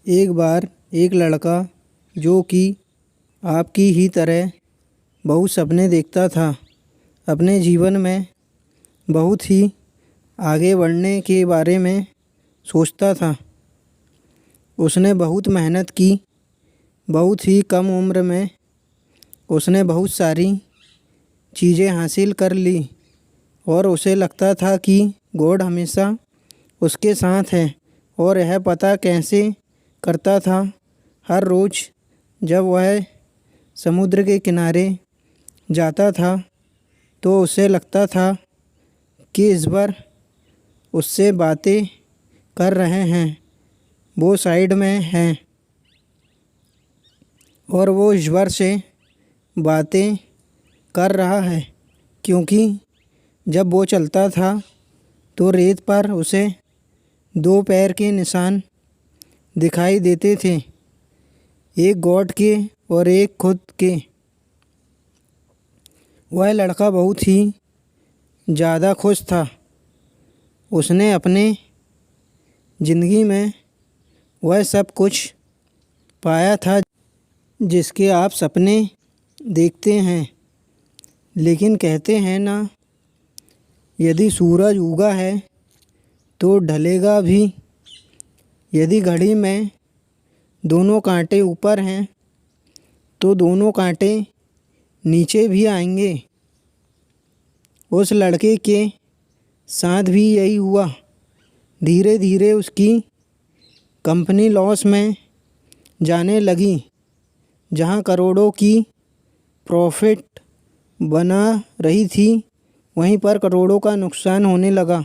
एक बार एक लड़का जो कि आपकी ही तरह बहुत सपने देखता था, अपने जीवन में बहुत ही आगे बढ़ने के बारे में सोचता था। उसने बहुत मेहनत की। बहुत ही कम उम्र में उसने बहुत सारी चीज़ें हासिल कर ली और उसे लगता था कि गॉड हमेशा उसके साथ है। और यह पता कैसे करता था? हर रोज़ जब वह समुद्र के किनारे जाता था तो उसे लगता था कि ईश्वर उससे बातें कर रहे हैं, वो साइड में हैं और वो ईश्वर से बातें कर रहा है। क्योंकि जब वो चलता था तो रेत पर उसे 2 पैर के निशान दिखाई देते थे, एक गॉड के और एक खुद के। वह लड़का बहुत ही ज़्यादा खुश था। उसने अपने ज़िंदगी में वह सब कुछ पाया था जिसके आप सपने देखते हैं। लेकिन कहते हैं ना, यदि सूरज उगा है तो ढलेगा भी। यदि घड़ी में दोनों कांटे ऊपर हैं तो दोनों कांटे नीचे भी आएंगे। उस लड़के के साथ भी यही हुआ। धीरे धीरे उसकी कंपनी लॉस में जाने लगी। जहां करोड़ों की प्रॉफिट बना रही थी, वहीं पर करोड़ों का नुकसान होने लगा।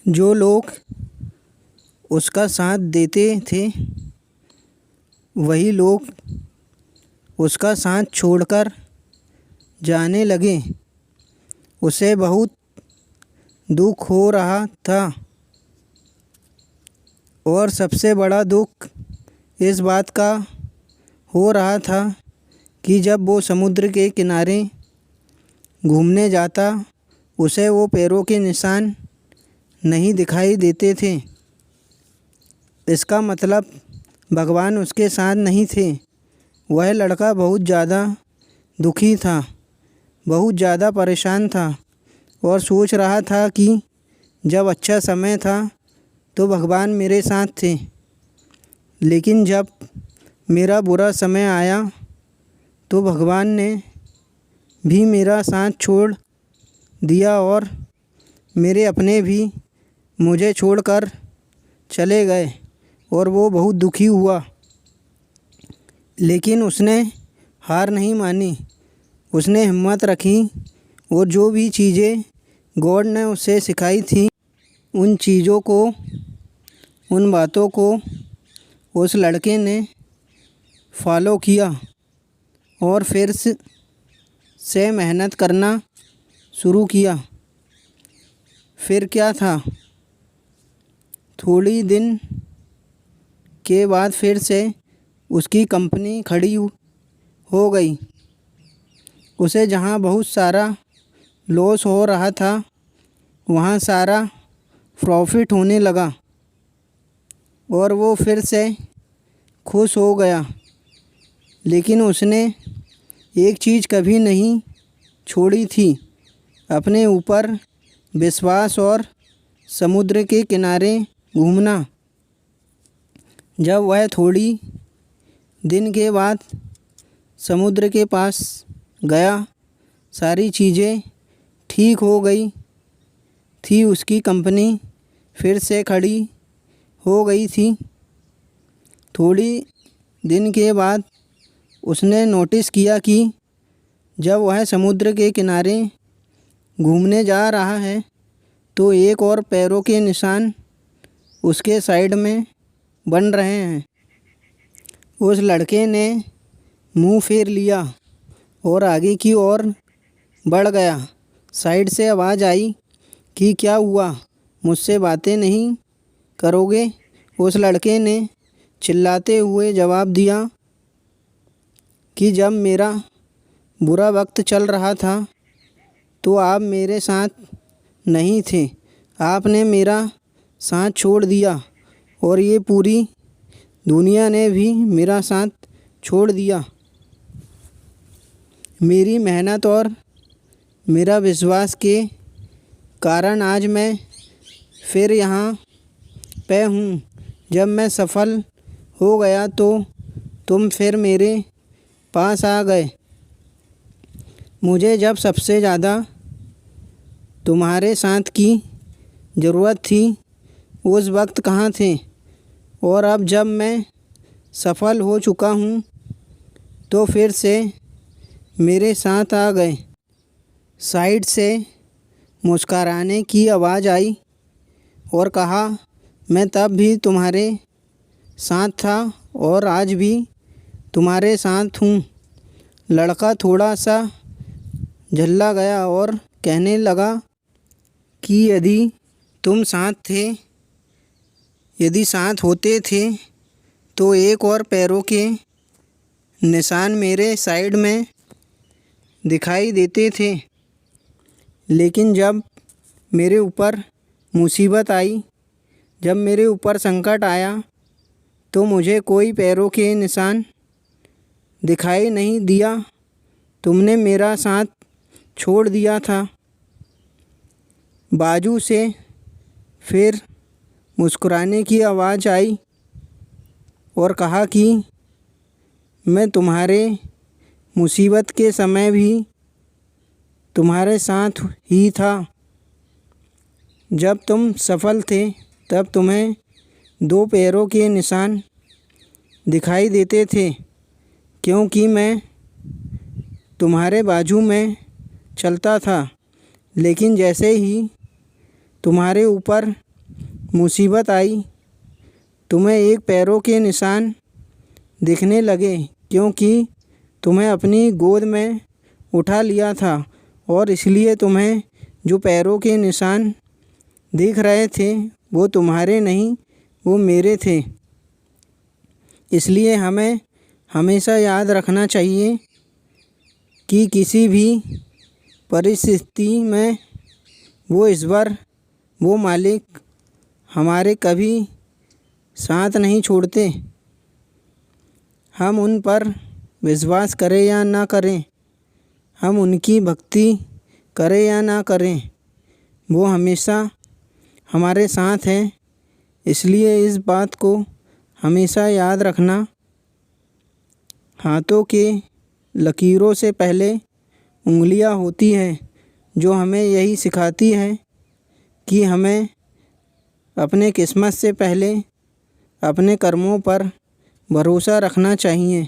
जो लोग उसका साथ देते थे, वही लोग उसका साथ छोड़कर जाने लगे। उसे बहुत दुख हो रहा था और सबसे बड़ा दुख इस बात का हो रहा था कि जब वो समुद्र के किनारे घूमने जाता, उसे वो पैरों के निशान नहीं दिखाई देते थे। इसका मतलब भगवान उसके साथ नहीं थे। वह लड़का बहुत ज़्यादा दुखी था, बहुत ज़्यादा परेशान था और सोच रहा था कि जब अच्छा समय था तो भगवान मेरे साथ थे, लेकिन जब मेरा बुरा समय आया तो भगवान ने भी मेरा साथ छोड़ दिया और मेरे अपने भी मुझे छोड़कर चले गए। और वो बहुत दुखी हुआ, लेकिन उसने हार नहीं मानी। उसने हिम्मत रखी और जो भी चीज़ें गॉड ने उसे सिखाई थी, उन चीज़ों को, उन बातों को उस लड़के ने फॉलो किया और फिर से मेहनत करना शुरू किया। फिर क्या था, थोड़ी दिन के बाद फिर से उसकी कंपनी खड़ी हो गई। उसे जहां बहुत सारा लॉस हो रहा था, वहां सारा प्रॉफिट होने लगा और वो फिर से खुश हो गया। लेकिन उसने एक चीज़ कभी नहीं छोड़ी थी, अपने ऊपर विश्वास और समुद्र के किनारे घूमना। जब वह थोड़ी दिन के बाद समुद्र के पास गया, सारी चीज़ें ठीक हो गई थी। उसकी कंपनी फिर से खड़ी हो गई थी। थोड़ी दिन के बाद उसने नोटिस किया कि जब वह समुद्र के किनारे घूमने जा रहा है तो एक और पैरों के निशान उसके साइड में बन रहे हैं। उस लड़के ने मुंह फेर लिया और आगे की ओर बढ़ गया। साइड से आवाज़ आई कि क्या हुआ, मुझसे बातें नहीं करोगे? उस लड़के ने चिल्लाते हुए जवाब दिया कि जब मेरा बुरा वक्त चल रहा था तो आप मेरे साथ नहीं थे। आपने मेरा साथ छोड़ दिया और ये पूरी दुनिया ने भी मेरा साथ छोड़ दिया। मेरी मेहनत और मेरा विश्वास के कारण आज मैं फिर यहाँ पे हूँ। जब मैं सफल हो गया तो तुम फिर मेरे पास आ गए। मुझे जब सबसे ज़्यादा तुम्हारे साथ की ज़रूरत थी उस वक्त कहाँ थे? और अब जब मैं सफल हो चुका हूँ तो फिर से मेरे साथ आ गए। साइड से मुस्कुराने की आवाज़ आई और कहा, मैं तब भी तुम्हारे साथ था और आज भी तुम्हारे साथ हूँ। लड़का थोड़ा सा झल्ला गया और कहने लगा कि यदि साथ होते थे तो एक और पैरों के निशान मेरे साइड में दिखाई देते थे। लेकिन जब मेरे ऊपर मुसीबत आई, जब मेरे ऊपर संकट आया तो मुझे कोई पैरों के निशान दिखाई नहीं दिया। तुमने मेरा साथ छोड़ दिया था। बाजू से फिर मुस्कुराने की आवाज़ आई और कहा कि मैं तुम्हारे मुसीबत के समय भी तुम्हारे साथ ही था। जब तुम सफल थे तब तुम्हें 2 पैरों के निशान दिखाई देते थे क्योंकि मैं तुम्हारे बाजू में चलता था। लेकिन जैसे ही तुम्हारे ऊपर मुसीबत आई तुम्हें 1 पैरों के निशान दिखने लगे क्योंकि तुम्हें अपनी गोद में उठा लिया था और इसलिए तुम्हें जो पैरों के निशान दिख रहे थे वो तुम्हारे नहीं, वो मेरे थे। इसलिए हमें हमेशा याद रखना चाहिए कि किसी भी परिस्थिति में वो ईश्वर, वो मालिक हमारे कभी साथ नहीं छोड़ते। हम उन पर विश्वास करें या ना करें, हम उनकी भक्ति करें या ना करें, वो हमेशा हमारे साथ हैं। इसलिए इस बात को हमेशा याद रखना। हाथों के लकीरों से पहले उंगलियां होती हैं, जो हमें यही सिखाती है कि हमें अपने किस्मत से पहले अपने कर्मों पर भरोसा रखना चाहिए।